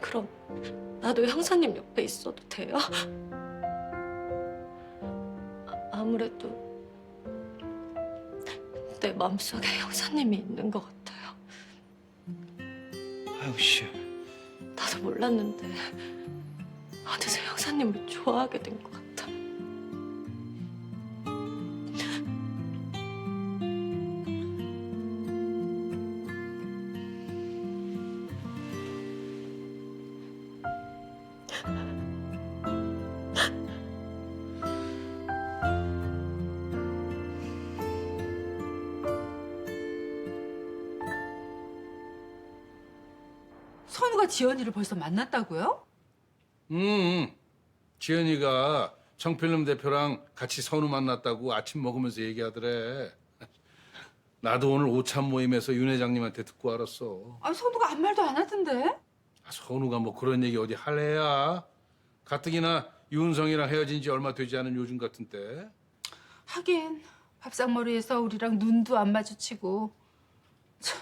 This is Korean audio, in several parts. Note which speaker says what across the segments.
Speaker 1: 그럼 나도 형사님 옆에 있어도 돼요? 아무래도 내 마음속에 형사님이 있는 것 같아요.
Speaker 2: 아유 씨.
Speaker 1: 나도 몰랐는데 어느새 형사님을 좋아하게 된 것 같아.
Speaker 3: 선우가 지연이를 벌써 만났다고요?
Speaker 4: 지연이가 정필름 대표랑 같이 선우 만났다고 아침 먹으면서 얘기하더래. 나도 오늘 오찬 모임에서 윤 회장님한테 듣고 알았어.
Speaker 3: 아니 선우가 아무 말도 안 하던데?
Speaker 4: 선우가 뭐 그런 얘기 어디 할 애야. 가뜩이나 윤성이랑 헤어진 지 얼마 되지 않은 요즘 같은 때.
Speaker 3: 하긴 밥상머리에서 우리랑 눈도 안 마주치고 참,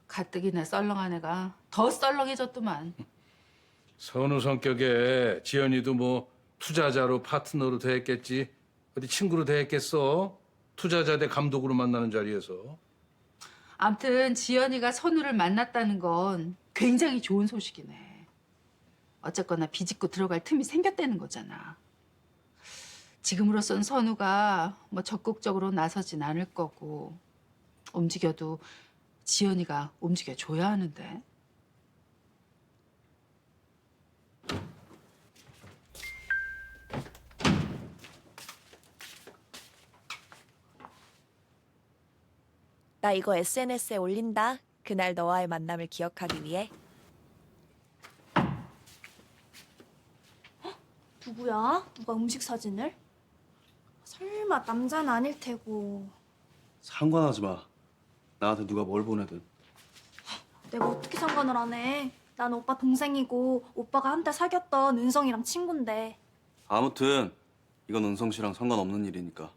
Speaker 3: 가뜩이나 썰렁한 애가 더 썰렁해졌더만.
Speaker 4: 선우 성격에 지연이도 뭐 투자자로 파트너로 대했겠지. 어디 친구로 대했겠어. 투자자 대 감독으로 만나는 자리에서.
Speaker 3: 암튼 지연이가 선우를 만났다는 건 굉장히 좋은 소식이네. 어쨌거나 비집고 들어갈 틈이 생겼다는 거잖아. 지금으로선 선우가 뭐 적극적으로 나서진 않을 거고 움직여도 지연이가 움직여줘야 하는데.
Speaker 5: 나 이거 SNS에 올린다. 그날 너와의 만남을 기억하기 위해.
Speaker 6: 누구야? 누가 음식 사진을? 설마 남자는 아닐 테고.
Speaker 2: 상관하지 마. 나한테 누가 뭘 보내든.
Speaker 6: 내가 어떻게 상관을 안 해? 난 오빠 동생이고 오빠가 한때 사귀었던 은성이랑 친군데
Speaker 2: 아무튼 이건 은성 씨랑 상관없는 일이니까.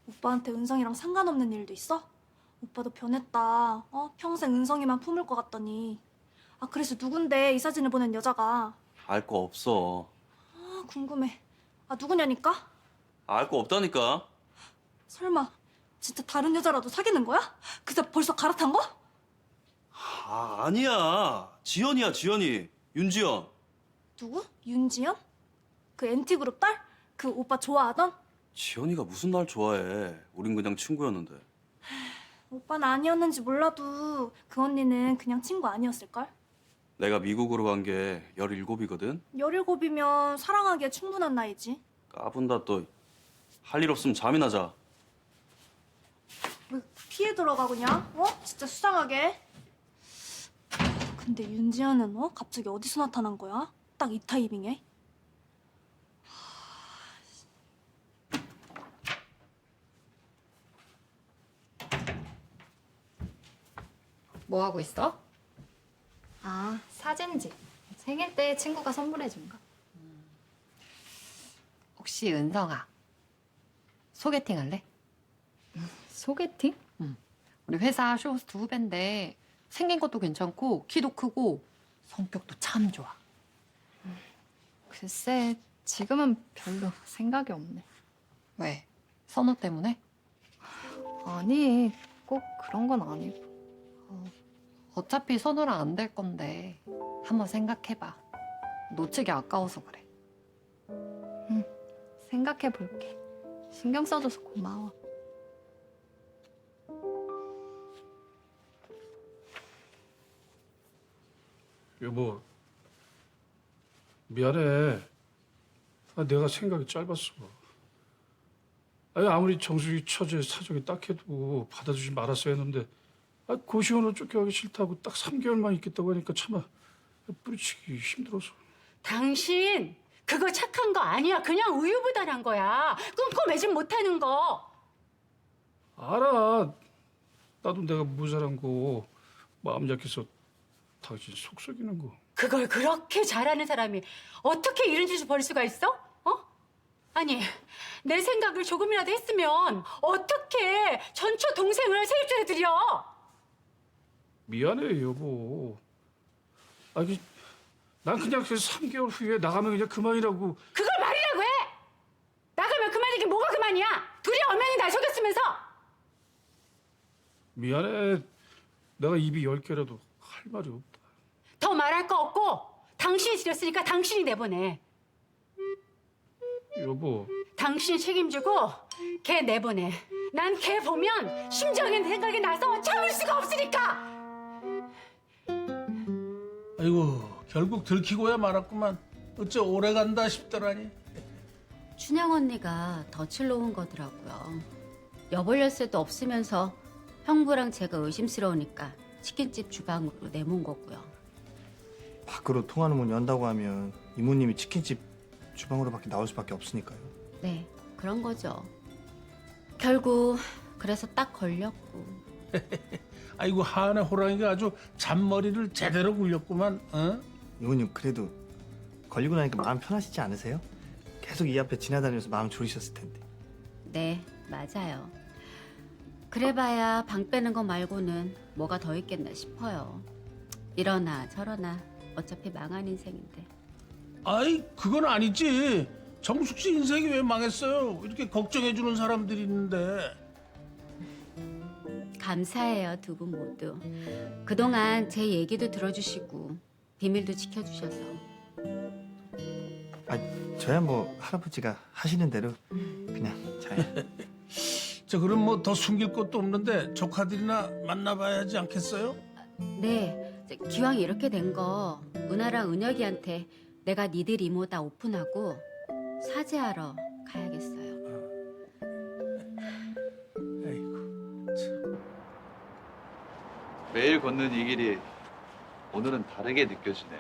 Speaker 6: 오빠한테 은성이랑 상관없는 일도 있어? 오빠도 변했다. 평생 은성이만 품을 것 같더니. 아 그래서 누군데 이 사진을 보낸 여자가?
Speaker 2: 알 거 없어.
Speaker 6: 아 궁금해. 아 누구냐니까?
Speaker 2: 알 거 없다니까.
Speaker 6: 설마 진짜 다른 여자라도 사귀는 거야? 그새 벌써 갈아탄 거?
Speaker 2: 아 아니야. 지연이야 지연이. 윤지연.
Speaker 6: 누구? 윤지연? 그 NT그룹 딸? 그 오빠 좋아하던?
Speaker 2: 지연이가 무슨 날 좋아해. 우린 그냥 친구였는데.
Speaker 6: 오빠는 아니었는지 몰라도 그 언니는 그냥 친구 아니었을걸?
Speaker 2: 내가 미국으로 간 게 17이거든.
Speaker 6: 17이면 사랑하기에 충분한 나이지.
Speaker 2: 까분다 또. 할 일 없으면 잠이나 자.
Speaker 6: 왜 피해 들어가 그냥? 진짜 수상하게. 근데 윤지연은 갑자기 어디서 나타난 거야? 딱 이 타이밍에?
Speaker 7: 뭐 하고 있어? 아, 사진지. 생일 때 친구가 선물해준 거. 혹시 은성아, 소개팅 할래? 소개팅? 응. 우리 회사 쇼호스트 후배인데 생긴 것도 괜찮고 키도 크고 성격도 참 좋아. 글쎄, 지금은 별로 생각이 없네. 왜? 선호 때문에? 아니, 꼭 그런 건 아니고. 어차피 선우랑 안 될 건데 한번 생각해봐. 놓치기 아까워서 그래. 응, 생각해볼게. 신경 써줘서 고마워.
Speaker 8: 여보, 미안해. 내가 생각이 짧았어. 아니, 아무리 정수기 처제 사정이 딱해도 받아주지 말았어야 했는데 고시원으로 쫓겨가기 싫다고 딱 3개월만 있겠다고 하니까 차마 뿌리치기 힘들어서.
Speaker 9: 당신 그거 착한 거 아니야. 그냥 우유부단한 거야. 끊고 매진 못하는 거.
Speaker 8: 알아. 나도 내가 모자란 거 마음 약해서 당신 속 썩이는 거.
Speaker 9: 그걸 그렇게 잘하는 사람이 어떻게 이런 짓을 벌일 수가 있어? 아니, 내 생각을 조금이라도 했으면 어떻게 전처 동생을 세입자에 들여?
Speaker 8: 미안해 여보. 아니 난 그냥 그 3개월 후에 나가면 그냥 그만이라고.
Speaker 9: 그걸 말이라고 해! 나가면 그만이긴 뭐가 그만이야! 둘이 엄연히 날 속였으면서!
Speaker 8: 미안해. 내가 입이 10개라도 할 말이 없다.
Speaker 9: 더 말할 거 없고 당신이 지렸으니까 당신이 내보내.
Speaker 8: 여보.
Speaker 9: 당신이 책임지고 걔 내보내. 난 걔 보면 심정인 생각이 나서 참을 수가 없으니까!
Speaker 4: 아이고 결국 들키고야 말았구만. 어째 오래 간다 싶더라니.
Speaker 10: 춘향 언니가 덫을 놓은 거더라고요. 여벌 열쇠도 없으면서 형부랑 제가 의심스러우니까 치킨집 주방으로 내몬 거고요.
Speaker 11: 밖으로 통하는 문 연다고 하면 이모님이 치킨집 주방으로밖에 나올 수밖에 없으니까요.
Speaker 10: 네, 그런 거죠. 결국 그래서 딱 걸렸고.
Speaker 4: 아이고 한해 호랑이가 아주 잔머리를 제대로 굴렸구만. 어?
Speaker 11: 이모님 그래도 걸리고 나니까 마음 편하시지 않으세요? 계속 이 앞에 지나다니면서 마음 졸이셨을 텐데.
Speaker 10: 네, 맞아요. 그래봐야 방 빼는 거 말고는 뭐가 더 있겠나 싶어요. 이러나 저러나 어차피 망한 인생인데.
Speaker 4: 아이 그건 아니지. 정숙 씨 인생이 왜 망했어요? 이렇게 걱정해주는 사람들이 있는데.
Speaker 10: 감사해요, 두 분 모두. 그동안 제 얘기도 들어주시고 비밀도 지켜주셔서.
Speaker 11: 아, 저야 뭐 할아버지가 하시는 대로 그냥 잘.
Speaker 4: 저 그럼 뭐 더 숨길 것도 없는데 조카들이나 만나봐야지 않겠어요?
Speaker 10: 네, 기왕 이렇게 된 거 은하랑 은혁이한테 내가 니들 이모다 오픈하고 사죄하러 가야겠어요.
Speaker 4: 아이고 참.
Speaker 12: 매일 걷는 이 길이 오늘은 다르게 느껴지네.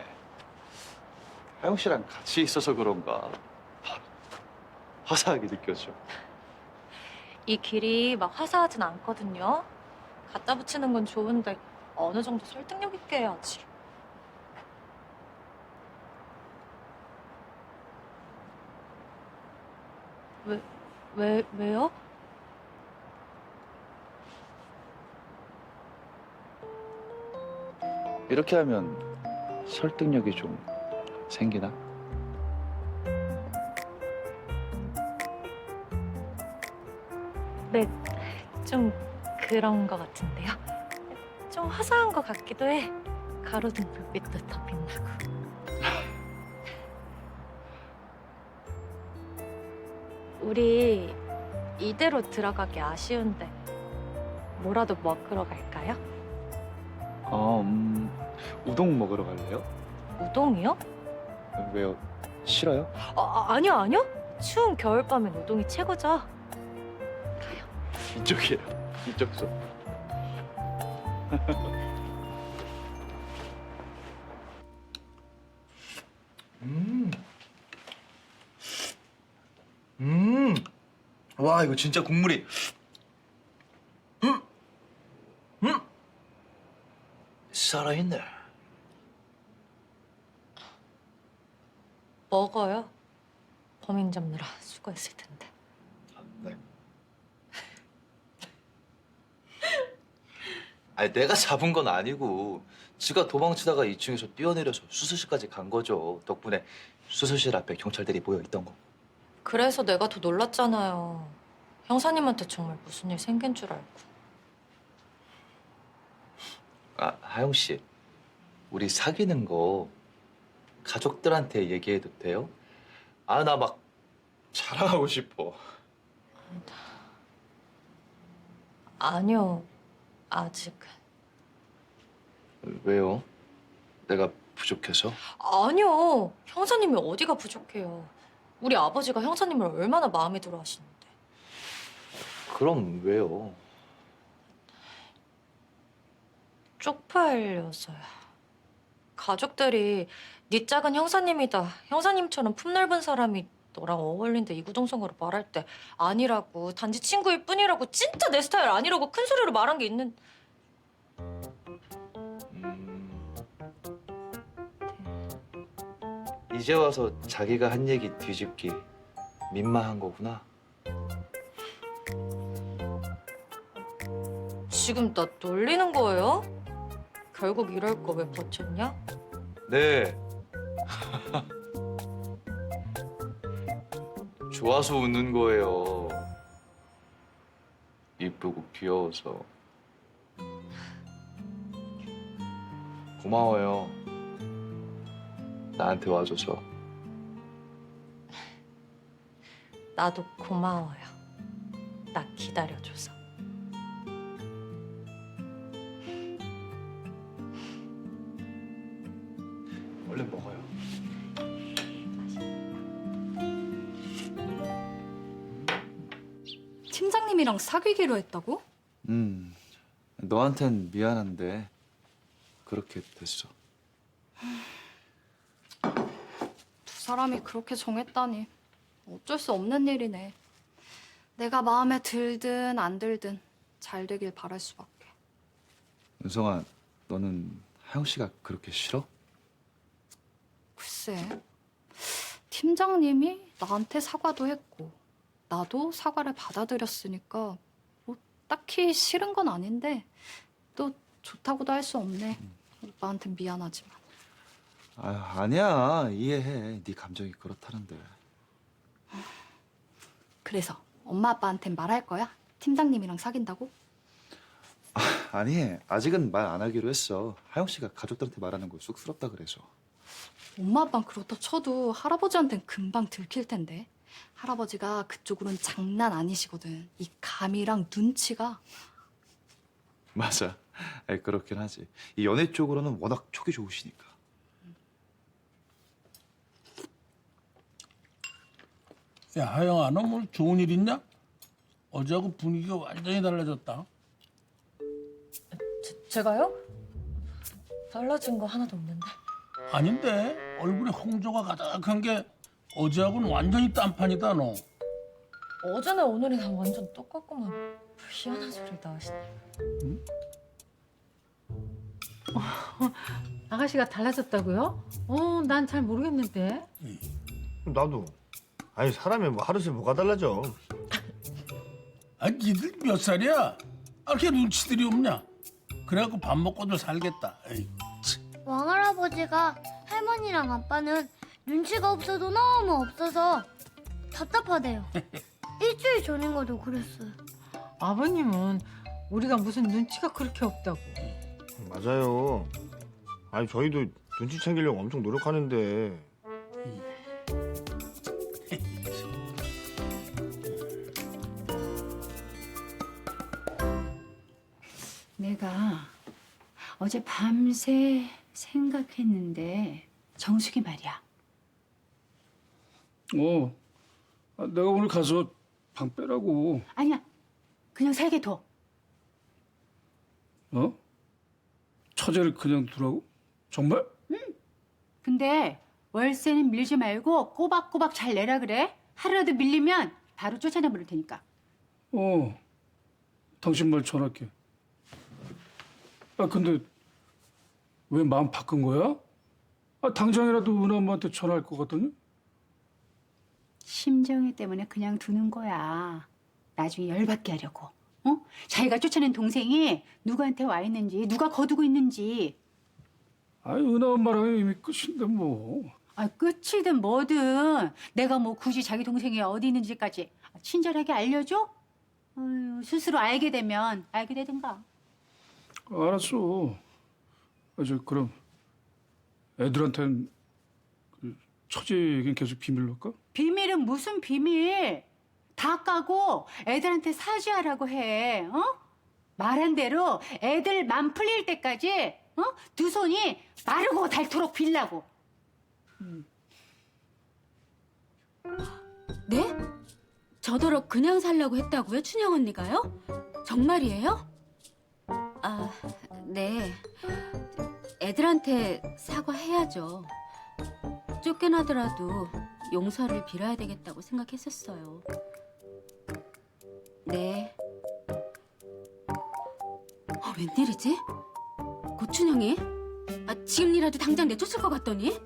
Speaker 12: 하영 씨랑 같이 있어서 그런가 화사하게 느껴져.
Speaker 1: 이 길이 막 화사하진 않거든요. 갖다 붙이는 건 좋은데 어느 정도 설득력 있게 해야지. 왜요?
Speaker 12: 이렇게 하면 설득력이 좀 생기나?
Speaker 1: 네, 좀 그런 거 같은데요. 좀 화사한 거 같기도 해. 가로등 불빛도 더 빛나고. 우리 이대로 들어가기 아쉬운데 뭐라도 먹으러 갈까요?
Speaker 12: 우동 먹으러 갈래요?
Speaker 1: 우동이요?
Speaker 12: 왜요? 싫어요?
Speaker 1: 아니요. 추운 겨울밤엔 우동이 최고죠.
Speaker 12: 이쪽이에요. 이쪽 쪽.
Speaker 11: 와 이거 진짜 국물이. 살아있네.
Speaker 1: 먹어요. 범인 잡느라 수고했을 텐데.
Speaker 11: 네. 아니 내가 잡은 건 아니고 지가 도망치다가 2층에서 뛰어내려서 수술실까지 간 거죠. 덕분에 수술실 앞에 경찰들이 모여 있던 거.
Speaker 1: 그래서 내가 더 놀랐잖아요. 형사님한테 정말 무슨 일 생긴 줄 알고.
Speaker 11: 아 하영 씨, 우리 사귀는 거 가족들한테 얘기해도 돼요? 아 나 막 자랑하고 싶어.
Speaker 1: 아니요, 아직은.
Speaker 11: 왜요? 내가 부족해서?
Speaker 1: 아니요, 형사님이 어디가 부족해요. 우리 아버지가 형사님을 얼마나 마음에 들어 하시는데.
Speaker 11: 그럼 왜요?
Speaker 1: 쪽팔려서요. 가족들이 네 짝은 형사님이다. 형사님처럼 품넓은 사람이 너랑 어울린다 이구동성으로 말할 때 아니라고, 단지 친구일 뿐이라고, 진짜 내 스타일 아니라고 큰 소리로 말한 게 있는.
Speaker 11: 이제 와서 자기가 한 얘기 뒤집기 민망한 거구나.
Speaker 1: 지금 나 놀리는 거예요? 결국 이럴 거 왜 버텼냐?
Speaker 11: 네, 좋아서 웃는 거예요. 이쁘고 귀여워서. 고마워요. 나한테 와줘서.
Speaker 1: 나도 고마워요. 나 기다려줘서.
Speaker 11: 얼른 먹어요.
Speaker 6: 팀장님이랑 사귀기로 했다고?
Speaker 11: 너한텐 미안한데 그렇게 됐어.
Speaker 6: 두 사람이 그렇게 정했다니 어쩔 수 없는 일이네. 내가 마음에 들든 안 들든 잘 되길 바랄 수밖에.
Speaker 11: 은성아, 너는 하영 씨가 그렇게 싫어?
Speaker 6: 글쎄, 팀장님이 나한테 사과도 했고 나도 사과를 받아들였으니까 뭐 딱히 싫은 건 아닌데 또 좋다고도 할 수 없네. 오빠한텐 미안하지만.
Speaker 11: 아니야. 이해해. 네 감정이 그렇다는데.
Speaker 6: 그래서 엄마 아빠한텐 말할 거야? 팀장님이랑 사귄다고?
Speaker 11: 아니, 아직은 말 안 하기로 했어. 하영 씨가 가족들한테 말하는 거 쑥스럽다 그래서.
Speaker 6: 엄마 아빠는 그렇다 쳐도 할아버지한텐 금방 들킬 텐데. 할아버지가 그쪽으로는 장난 아니시거든. 이 감이랑 눈치가.
Speaker 11: 맞아. 그렇긴 하지. 이 연애 쪽으로는 워낙 촉이 좋으시니까.
Speaker 4: 야, 하영아, 너 뭐 좋은 일 있냐? 어제하고 분위기가 완전히 달라졌다.
Speaker 1: 제가요? 달라진 거 하나도 없는데.
Speaker 4: 아닌데, 얼굴에 홍조가 가득한 게 어제하고는 완전히 딴판이다, 너.
Speaker 1: 어제나 오늘이나 완전 똑같구만. 희한한 소리 다 하시네.
Speaker 9: 아가씨가 달라졌다고요? 난 잘 모르겠는데.
Speaker 13: 나도. 아니 사람이 뭐 하루씩 뭐가 달라져.
Speaker 4: 아, 니들 몇 살이야? 아, 이렇게 눈치들이 없냐? 그래갖고 밥 먹고도 살겠다. 에이.
Speaker 14: 왕할아버지가 할머니랑 아빠는 눈치가 없어도 너무 없어서 답답하대요. 일주일 전인 것도 그랬어요.
Speaker 9: 아버님은 우리가 무슨 눈치가 그렇게 없다고.
Speaker 13: 맞아요. 아니 저희도 눈치 챙기려고 엄청 노력하는데.
Speaker 3: 내가 어제 밤새 생각했는데 정숙이 말이야.
Speaker 8: 내가 오늘 가서 방 빼라고.
Speaker 3: 아니야. 그냥 살게 둬.
Speaker 8: 처제를 그냥 두라고? 정말?
Speaker 3: 근데 월세는 밀지 말고 꼬박꼬박 잘 내라 그래. 하루라도 밀리면 바로 쫓아내버릴 테니까.
Speaker 8: 당신 말 전할게. 근데 왜 마음 바꾼 거야? 당장이라도 은하 엄마한테 전화할 것 같더니?
Speaker 3: 심정이 때문에 그냥 두는 거야. 나중에 열받게 하려고. 자기가 쫓아낸 동생이 누구한테 와 있는지, 누가 거두고 있는지.
Speaker 8: 은하 엄마랑 이미 끝인데 뭐.
Speaker 3: 끝이든 뭐든 내가 뭐 굳이 자기 동생이 어디 있는지까지 친절하게 알려줘? 스스로 알게 되면 알게 되든가.
Speaker 8: 알았어. 그럼 애들한텐 처제 얘기는 계속 비밀로 할까?
Speaker 3: 비밀은 무슨 비밀? 다 까고 애들한테 사죄하라고 해. 말한 대로 애들 맘 풀릴 때까지 두 손이 마르고 닳도록 빌라고.
Speaker 10: 네? 저더러 그냥 살라고 했다고요? 춘영 언니가요? 정말이에요? 네. 애들한테 사과해야죠. 쫓겨나더라도 용서를 빌어야 되겠다고 생각했었어요. 네. 웬일이지? 고춘영이? 지금이라도 당장 내쫓을 것 같더니?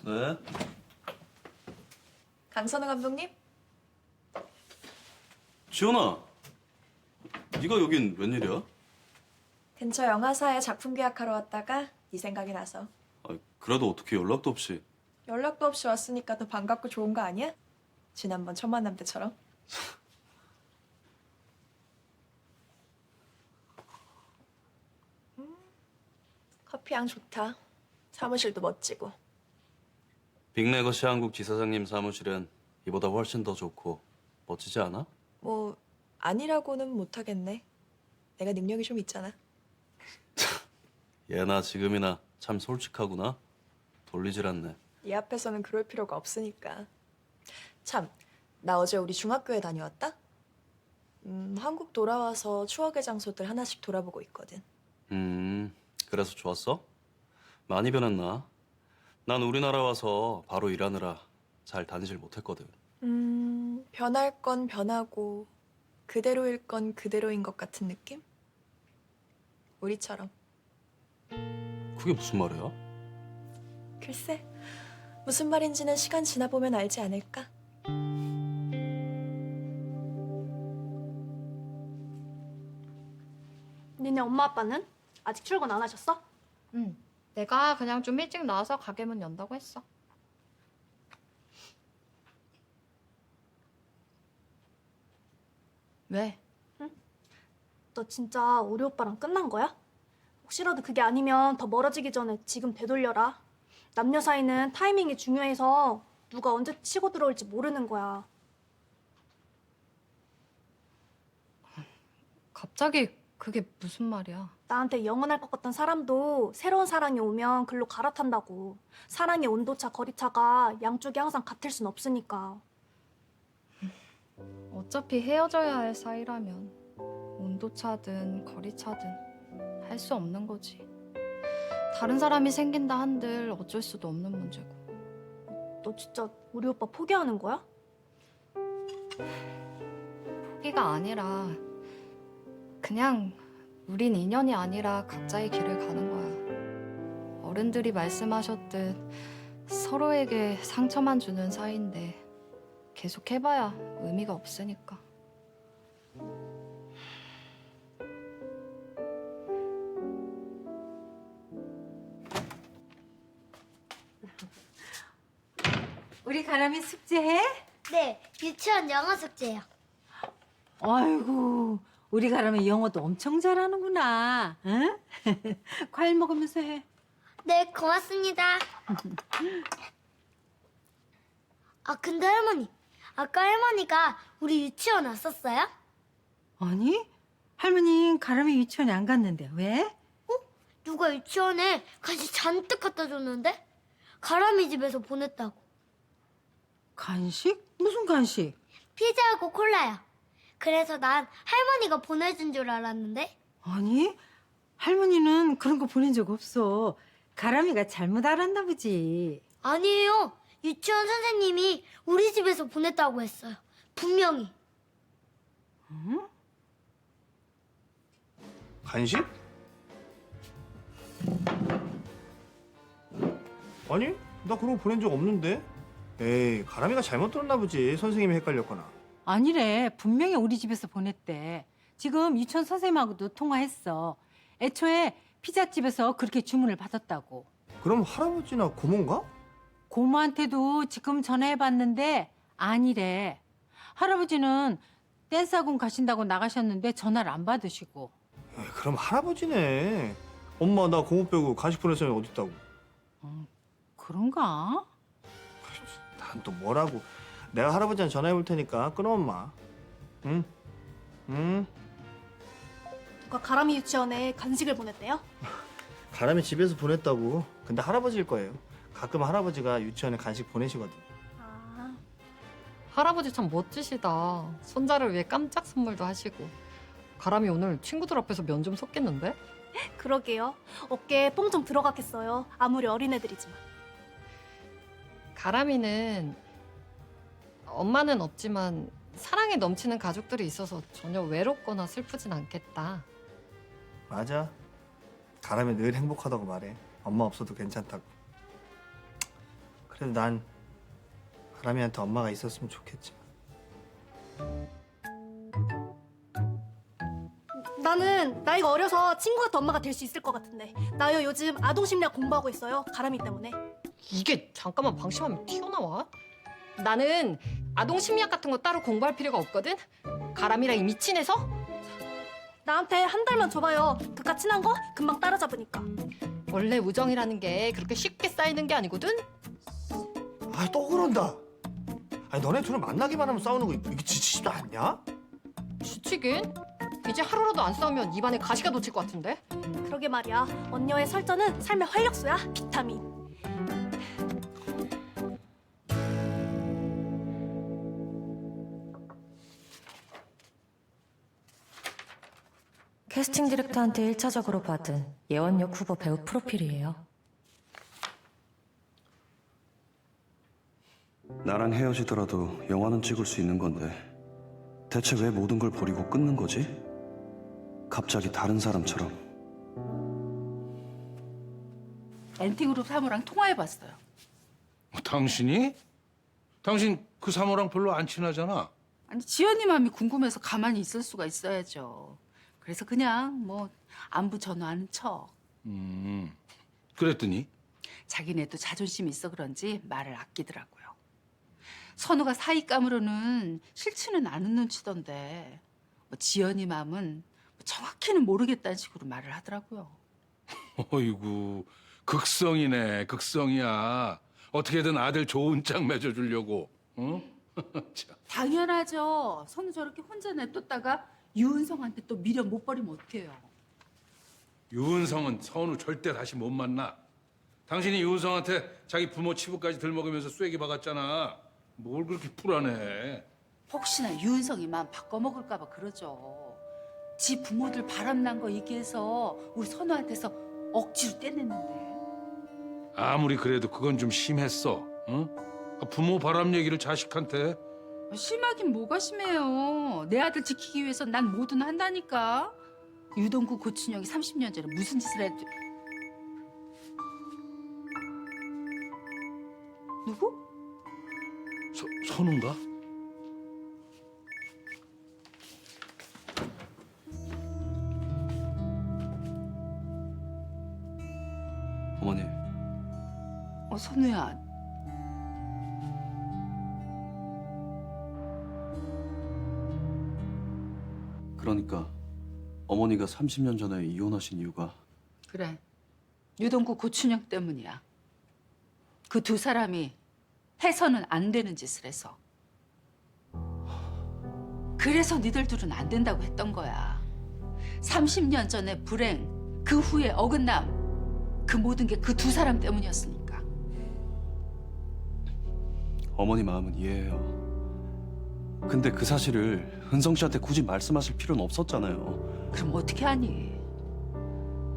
Speaker 2: 네?
Speaker 1: 강선우 감독님?
Speaker 2: 지연아, 네가 여긴 웬일이야?
Speaker 5: 근처 영화사에 작품 계약하러 왔다가 네 생각이 나서.
Speaker 2: 그래도 어떻게 연락도 없이.
Speaker 5: 연락도 없이 왔으니까 더 반갑고 좋은 거 아니야? 지난번 첫 만남 때처럼. 커피향 좋다. 사무실도 멋지고.
Speaker 2: 빅레거시 한국 지사장님 사무실은 이보다 훨씬 더 좋고 멋지지 않아?
Speaker 5: 뭐 아니라고는 못하겠네. 내가 능력이 좀 있잖아.
Speaker 2: 예나 지금이나 참 솔직하구나. 돌리질 않네.
Speaker 5: 네 앞에서는 그럴 필요가 없으니까. 참, 나 어제 우리 중학교에 다녀왔다? 한국 돌아와서 추억의 장소들 하나씩 돌아보고 있거든.
Speaker 2: 그래서 좋았어? 많이 변했나? 난 우리나라 와서 바로 일하느라 잘 다니질 못했거든.
Speaker 5: 변할 건 변하고 그대로일 건 그대로인 것 같은 느낌? 우리처럼.
Speaker 2: 그게 무슨 말이야?
Speaker 5: 글쎄, 무슨 말인지는 시간 지나보면 알지 않을까?
Speaker 6: 니네 엄마 아빠는? 아직 출근 안 하셨어?
Speaker 7: 응. 내가 그냥 좀 일찍 나와서 가게 문 연다고 했어. 왜?
Speaker 6: 너 진짜 우리 오빠랑 끝난 거야? 혹시라도 그게 아니면 더 멀어지기 전에 지금 되돌려라. 남녀 사이는 타이밍이 중요해서 누가 언제 치고 들어올지 모르는 거야.
Speaker 7: 갑자기 그게 무슨 말이야?
Speaker 6: 나한테 영원할 것 같던 사람도 새로운 사랑이 오면 글로 갈아탄다고. 사랑의 온도차, 거리차가 양쪽이 항상 같을 순 없으니까.
Speaker 7: 어차피 헤어져야 할 사이라면 온도차든 거리차든 할 수 없는 거지. 다른 사람이 생긴다 한들 어쩔 수도 없는 문제고.
Speaker 6: 너 진짜 우리 오빠 포기하는 거야?
Speaker 7: 포기가 아니라 그냥 우린 인연이 아니라 각자의 길을 가는 거야. 어른들이 말씀하셨듯 서로에게 상처만 주는 사이인데 계속 해봐야 의미가 없으니까.
Speaker 3: 우리 가람이 숙제해?
Speaker 14: 네, 유치원 영어 숙제요.
Speaker 3: 아이고, 우리 가람이 영어도 엄청 잘하는구나. 응? 과일 먹으면서 해.
Speaker 14: 네, 고맙습니다. 아, 근데 할머니, 아까 할머니가 우리 유치원 왔었어요?
Speaker 3: 아니, 할머니 가람이 유치원에 안 갔는데 왜?
Speaker 14: 누가 유치원에 간식 잔뜩 갖다 줬는데? 가람이 집에서 보냈다고.
Speaker 3: 간식? 무슨 간식?
Speaker 14: 피자하고 콜라요. 그래서 난 할머니가 보내준 줄 알았는데.
Speaker 3: 아니, 할머니는 그런 거 보낸 적 없어. 가람이가 잘못 알았나 보지.
Speaker 14: 아니에요. 유치원 선생님이 우리 집에서 보냈다고 했어요. 분명히.
Speaker 3: 응?
Speaker 13: 간식? 아니, 나 그런 거 보낸 적 없는데. 에이, 가람이가 잘못 들었나 보지. 선생님이 헷갈렸거나.
Speaker 3: 아니래. 분명히 우리 집에서 보냈대. 지금 유치원 선생님하고도 통화했어. 애초에 피자집에서 그렇게 주문을 받았다고.
Speaker 13: 그럼 할아버지나 고모인가?
Speaker 3: 고모한테도 지금 전화해봤는데 아니래. 할아버지는 댄스 학원 가신다고 나가셨는데 전화를 안 받으시고.
Speaker 13: 에이, 그럼 할아버지네. 엄마, 나 고모 빼고 간식 보낼 사람이 어딨다고.
Speaker 3: 그런가?
Speaker 13: 난 또 뭐라고. 내가 할아버지한테 전화해볼 테니까 끊어, 엄마. 응? 응?
Speaker 6: 누가 가람이 유치원에 간식을 보냈대요?
Speaker 13: 가람이 집에서 보냈다고. 근데 할아버지일 거예요. 가끔 할아버지가 유치원에 간식 보내시거든.
Speaker 6: 아,
Speaker 7: 할아버지 참 멋지시다. 손자를 위해 깜짝 선물도 하시고. 가람이 오늘 친구들 앞에서 면 좀 섰겠는데?
Speaker 6: 그러게요. 어깨에 뽕 좀 들어갔겠어요. 아무리 어린애들이지만.
Speaker 7: 가람이는 엄마는 없지만 사랑에 넘치는 가족들이 있어서 전혀 외롭거나 슬프진 않겠다.
Speaker 13: 맞아. 가람이 늘 행복하다고 말해. 엄마 없어도 괜찮다고. 그래도 난 가람이한테 엄마가 있었으면 좋겠지만.
Speaker 15: 나는 나이가 어려서 친구 같은 엄마가 될 수 있을 것 같은데. 나요 요즘 아동심리학 공부하고 있어요. 가람이 때문에.
Speaker 7: 이게 잠깐만 방심하면 튀어나와? 나는 아동 심리학 같은 거 따로 공부할 필요가 없거든. 가람이랑 이 미친 애서
Speaker 15: 나한테 한 달만 줘봐요. 그깟 친한 거 금방 따라잡으니까.
Speaker 7: 원래 우정이라는 게 그렇게 쉽게 쌓이는 게 아니거든.
Speaker 13: 아, 또 그런다. 아니, 너네 둘은 만나기만 하면 싸우는 거 이게 지치지도 않냐?
Speaker 7: 지치긴. 이제 하루라도 안 싸우면 입안에 가시가 돋칠 것 같은데.
Speaker 15: 그러게 말이야. 언녀의 설전은 삶의 활력소야. 비타민.
Speaker 1: 캐스팅 디렉터한테 1차적으로 받은 예원역 후보 배우 프로필이에요.
Speaker 2: 나랑 헤어지더라도 영화는 찍을 수 있는 건데 대체 왜 모든 걸 버리고 끊는 거지? 갑자기 다른 사람처럼.
Speaker 3: 엔팅그룹 사모랑 통화해봤어요.
Speaker 4: 당신이? 당신 그 사모랑 별로 안 친하잖아.
Speaker 3: 아니 지연이 마음이 궁금해서 가만히 있을 수가 있어야죠. 그래서 그냥 뭐 안부 전화하는 척.
Speaker 4: 그랬더니?
Speaker 3: 자기네도 자존심이 있어 그런지 말을 아끼더라고요. 선우가 사익감으로는 싫지는 않은 눈치던데 뭐 지연이 마음은 정확히는 모르겠다는 식으로 말을 하더라고요.
Speaker 4: 어이구, 극성이네, 극성이야. 어떻게든 아들 좋은 짝 맺어주려고. 응? 참.
Speaker 3: 당연하죠. 선우 저렇게 혼자 냅뒀다가 유은성한테 또 미련 못 버리면 어떡해요.
Speaker 4: 유은성은 선우 절대 다시 못 만나. 당신이 유은성한테 자기 부모 치부까지 들먹으면서 쐐기 박았잖아. 뭘 그렇게 불안해.
Speaker 3: 혹시나 유은성이 마음 바꿔먹을까 봐 그러죠. 지 부모들 바람난 거 얘기해서 우리 선우한테서 억지로 떼냈는데.
Speaker 4: 아무리 그래도 그건 좀 심했어. 응? 부모 바람 얘기를 자식한테.
Speaker 3: 심하긴 뭐가 심해요. 내 아들 지키기 위해서 난 뭐든 한다니까. 유동구 고춘영이 30년 전에 무슨 짓을 했지? 누구?
Speaker 4: 선우인가?
Speaker 2: 어머니,
Speaker 3: 선우야.
Speaker 2: 그러니까 어머니가 30년 전에 이혼하신 이유가
Speaker 3: 그래. 유동구 고춘영 때문이야. 그 두 사람이 해서는 안 되는 짓을 해서. 그래서 니들 둘은 안 된다고 했던 거야. 30년 전에 불행, 그 후에 어긋남, 그 모든 게 그 두 사람 때문이었으니까.
Speaker 2: 어머니 마음은 이해해요. 근데 그 사실을 은성 씨한테 굳이 말씀하실 필요는 없었잖아요.
Speaker 3: 그럼 어떻게 하니?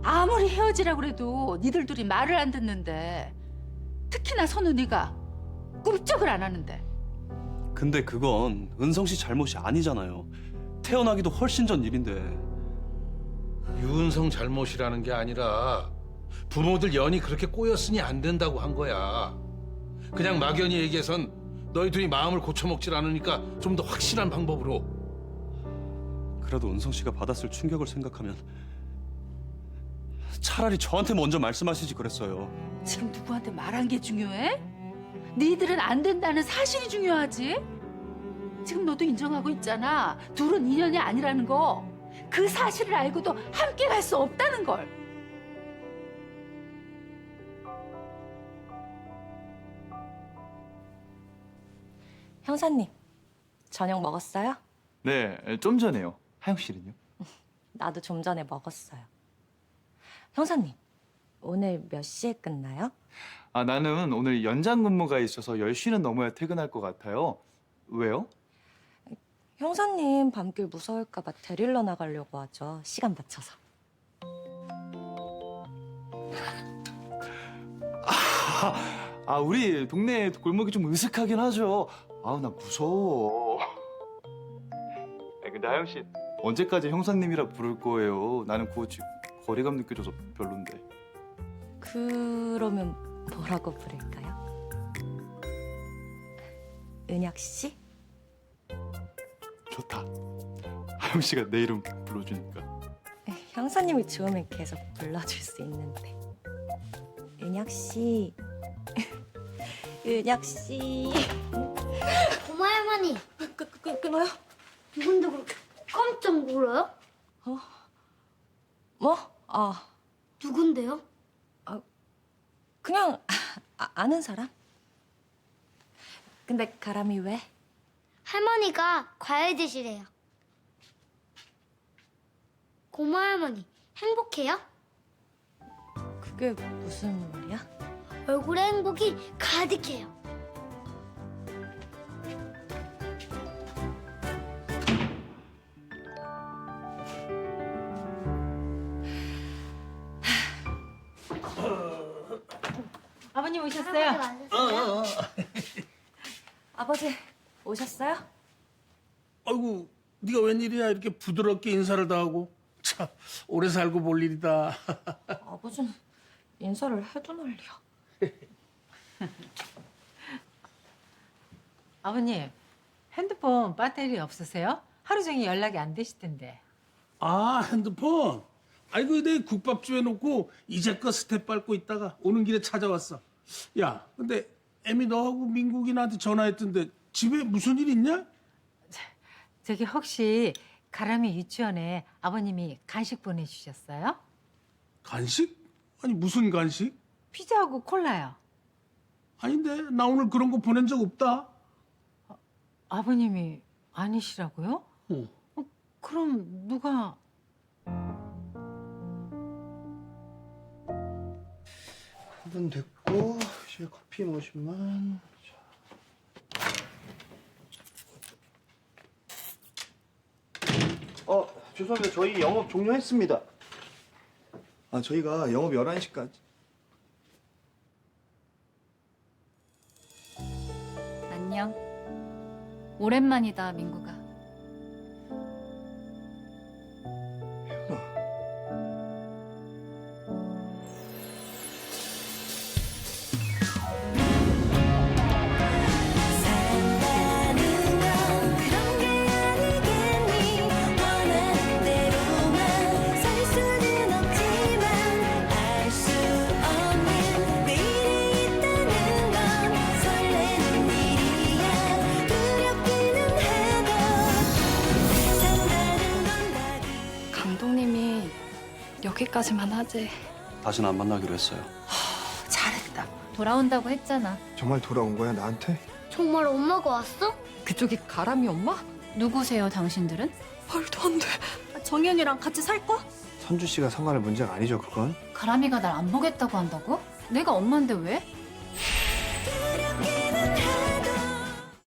Speaker 3: 아무리 헤어지라고 그래도 니들 둘이 말을 안 듣는데, 특히나 선우 네가 꿈쩍을 안 하는데.
Speaker 2: 근데 그건 은성 씨 잘못이 아니잖아요. 태어나기도 훨씬 전 일인데.
Speaker 4: 유은성 잘못이라는 게 아니라 부모들 연이 그렇게 꼬였으니 안 된다고 한 거야. 그냥 막연히 얘기해선 너희 둘이 마음을 고쳐먹질 않으니까 좀 더 확실한 방법으로.
Speaker 2: 그래도 은성 씨가 받았을 충격을 생각하면 차라리 저한테 먼저 말씀하시지 그랬어요.
Speaker 3: 지금 누구한테 말한 게 중요해? 니들은 안 된다는 사실이 중요하지? 지금 너도 인정하고 있잖아. 둘은 인연이 아니라는 거. 그 사실을 알고도 함께 갈 수 없다는 걸.
Speaker 1: 형사님, 저녁 먹었어요?
Speaker 12: 네, 좀 전에요. 하영 씨는요?
Speaker 1: 나도 좀 전에 먹었어요. 형사님, 오늘 몇 시에 끝나요?
Speaker 12: 아, 나는 오늘 연장 근무가 있어서 10시는 넘어야 퇴근할 것 같아요. 왜요?
Speaker 1: 형사님 밤길 무서울까 봐 데리러 나가려고 하죠. 시간 맞춰서.
Speaker 12: 우리 동네 골목이 좀 으슥하긴 하죠. 아우, 나 무서워. 근데 하영 씨, 언제까지 형사님이라 부를 거예요? 나는 그거 지금 거리감 느껴져서 별론데.
Speaker 1: 그러면 뭐라고 부를까요? 은혁 씨?
Speaker 12: 좋다. 하영 씨가 내 이름 불러주니까.
Speaker 1: 형사님이 좋으면 계속 불러줄 수 있는데. 은혁 씨, 은혁 씨.
Speaker 14: 고마 할머니.
Speaker 1: 끊어요?
Speaker 14: 누군데 그렇게 깜짝 놀라요?
Speaker 1: 뭐?
Speaker 14: 누군데요?
Speaker 1: 그냥 아는 사람? 근데 가람이 왜?
Speaker 14: 할머니가 과일 드시래요. 고마 할머니, 행복해요?
Speaker 1: 그게 무슨 말이야?
Speaker 14: 얼굴에 행복이 가득해요.
Speaker 9: 아버님 오셨어요?
Speaker 1: 아버지 오셨어요?
Speaker 4: 아이고, 네가 웬일이야 이렇게 부드럽게 인사를 다 하고. 참, 오래 살고 볼 일이다.
Speaker 1: 아버지는 인사를 해도 난리야.
Speaker 9: 아버님 핸드폰 배터리 없으세요? 하루 종일 연락이 안 되시던데.
Speaker 4: 아, 핸드폰? 아이고, 내 국밥집에 놓고 이제껏 스텝 밟고 있다가 오는 길에 찾아왔어. 야, 근데 애미 너하고 민국이 나한테 전화했던데 집에 무슨 일 있냐?
Speaker 9: 저기 혹시 가람이 유치원에 아버님이 간식 보내주셨어요?
Speaker 4: 간식? 아니, 무슨 간식?
Speaker 9: 피자하고 콜라요.
Speaker 4: 아닌데, 나 오늘 그런 거 보낸 적 없다.
Speaker 9: 아버님이 아니시라고요? 그럼 누가?
Speaker 13: 한 번 됐고 이제 커피 50만. 죄송합니다. 저희 영업 종료했습니다. 저희가 영업 11시까지.
Speaker 6: 안녕. 오랜만이다, 민구가. 감독님이 여기까지만 하지.
Speaker 2: 다시는 안 만나기로 했어요.
Speaker 6: 잘했다. 돌아온다고 했잖아.
Speaker 13: 정말 돌아온 거야 나한테?
Speaker 14: 정말 엄마가 왔어?
Speaker 1: 그쪽이 가람이 엄마?
Speaker 6: 누구세요, 당신들은?
Speaker 1: 말도 안 돼.
Speaker 15: 정현이랑 같이 살 거야?
Speaker 13: 선주 씨가 상관할 문제가 아니죠 그건.
Speaker 6: 가람이가 날 안 보겠다고 한다고? 내가 엄마인데 왜?